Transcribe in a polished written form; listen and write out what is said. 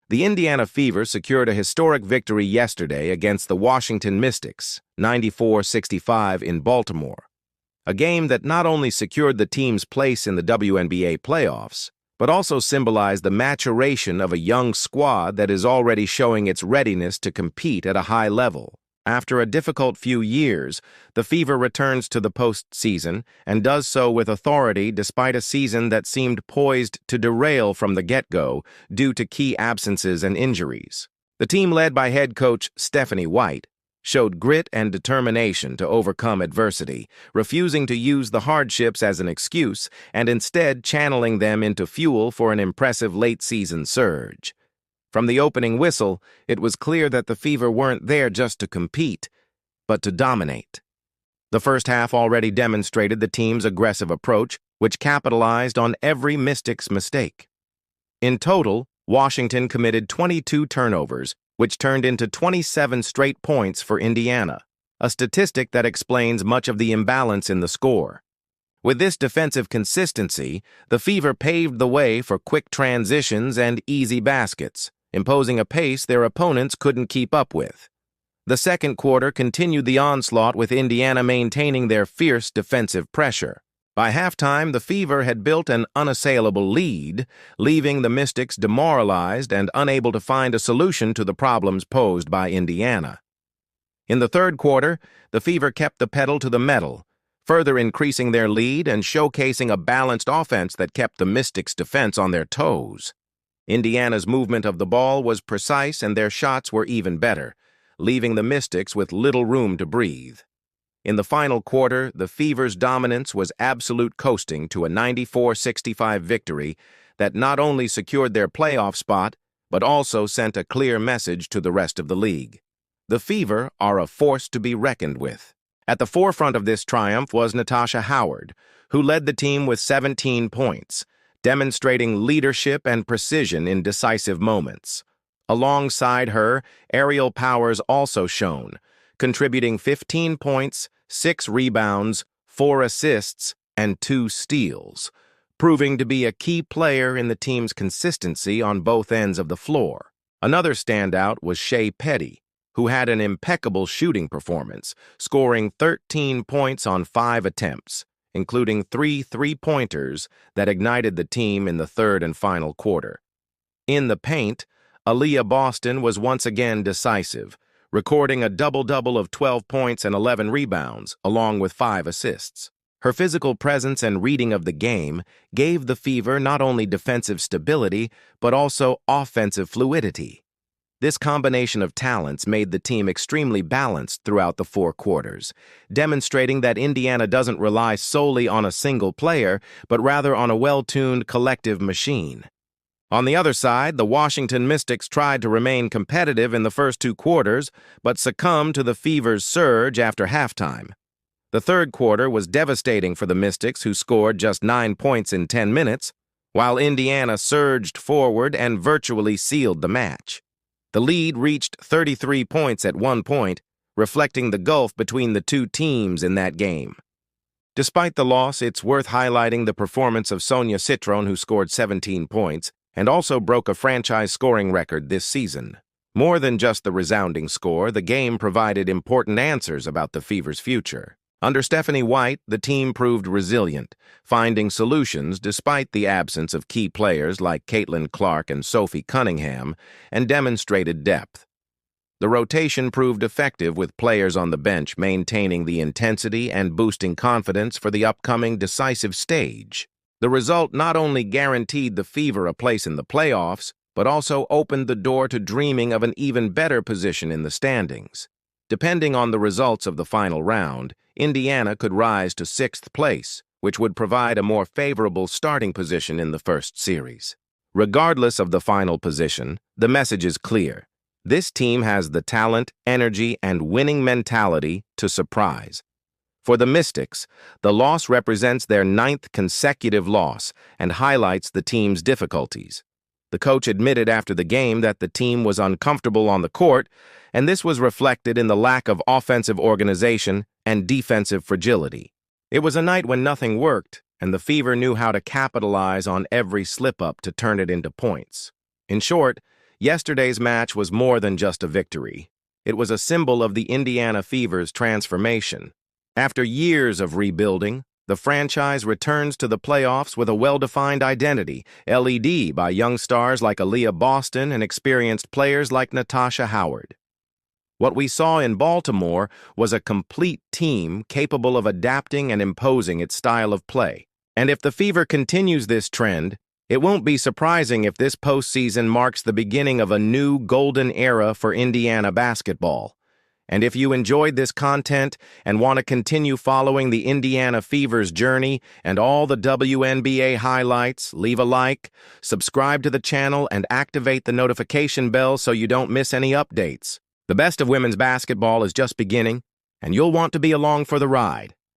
The Indiana Fever secured a historic victory yesterday against the Washington Mystics, 94-65 in Baltimore. A game that not only secured the team's place in the WNBA playoffs, but also symbolized the maturation of a young squad that is already showing its readiness to compete at a high level. After a difficult few years, the Fever returns to the postseason and does so with authority despite a season that seemed poised to derail from the get-go due to key absences and injuries. The team led by head coach Stephanie White showed grit and determination to overcome adversity, refusing to use the hardships as an excuse and instead channeling them into fuel for an impressive late-season surge. From the opening whistle, it was clear that the Fever weren't there just to compete, but to dominate. The first half already demonstrated the team's aggressive approach, which capitalized on every Mystics mistake. In total, Washington committed 22 turnovers, which turned into 27 straight points for Indiana, a statistic that explains much of the imbalance in the score. With this defensive consistency, the Fever paved the way for quick transitions and easy baskets, imposing a pace their opponents couldn't keep up with. The second quarter continued the onslaught with Indiana maintaining their fierce defensive pressure. By halftime, the Fever had built an unassailable lead, leaving the Mystics demoralized and unable to find a solution to the problems posed by Indiana. In the third quarter, the Fever kept the pedal to the metal, further increasing their lead and showcasing a balanced offense that kept the Mystics' defense on their toes. Indiana's movement of the ball was precise and their shots were even better, leaving the Mystics with little room to breathe. In the final quarter, the Fever's dominance was absolute coasting to a 94-65 victory that not only secured their playoff spot, but also sent a clear message to the rest of the league. The Fever are a force to be reckoned with. At the forefront of this triumph was Natasha Howard, who led the team with 17 points, demonstrating leadership and precision in decisive moments. Alongside her, Aerial Powers also shone, contributing 15 points, 6 rebounds, 4 assists, and 2 steals, proving to be a key player in the team's consistency on both ends of the floor. Another standout was Shea Petty, who had an impeccable shooting performance, scoring 13 points on 5 attempts, including 3 three-pointers that ignited the team in the third and final quarter. In the paint, Aaliyah Boston was once again decisive, recording a double-double of 12 points and 11 rebounds, along with 5 assists. Her physical presence and reading of the game gave the Fever not only defensive stability, but also offensive fluidity. This combination of talents made the team extremely balanced throughout the 4 quarters, demonstrating that Indiana doesn't rely solely on a single player, but rather on a well-tuned collective machine. On the other side, the Washington Mystics tried to remain competitive in the first 2 quarters, but succumbed to the Fever's surge after halftime. The third quarter was devastating for the Mystics, who scored just 9 points in 10 minutes, while Indiana surged forward and virtually sealed the match. The lead reached 33 points at one point, reflecting the gulf between the two teams in that game. Despite the loss, it's worth highlighting the performance of Sonia Citron, who scored 17 points, and also broke a franchise scoring record this season. More than just the resounding score, the game provided important answers about the Fever's future. Under Stephanie White, the team proved resilient, finding solutions despite the absence of key players like Caitlin Clark and Sophie Cunningham, and demonstrated depth. The rotation proved effective with players on the bench maintaining the intensity and boosting confidence for the upcoming decisive stage. The result not only guaranteed the Fever a place in the playoffs, but also opened the door to dreaming of an even better position in the standings. Depending on the results of the final round, Indiana could rise to 6th place, which would provide a more favorable starting position in the first series. Regardless of the final position, the message is clear. This team has the talent, energy, and winning mentality to surprise. For the Mystics, the loss represents their 9th consecutive loss and highlights the team's difficulties. The coach admitted after the game that the team was uncomfortable on the court, and this was reflected in the lack of offensive organization and defensive fragility. It was a night when nothing worked, and the Fever knew how to capitalize on every slip-up to turn it into points. In short, Yesterday's match was more than just a victory. It was a symbol of the Indiana Fever's transformation. After years of rebuilding, the franchise returns to the playoffs with a well-defined identity, led by young stars like Aaliyah Boston and experienced players like Natasha Howard. What we saw in Baltimore was a complete team capable of adapting and imposing its style of play. And if the Fever continues this trend, it won't be surprising if this postseason marks the beginning of a new golden era for Indiana basketball. And if you enjoyed this content and want to continue following the Indiana Fever's journey and all the WNBA highlights, leave a like, subscribe to the channel, and activate the notification bell so you don't miss any updates. The best of women's basketball is just beginning, and you'll want to be along for the ride.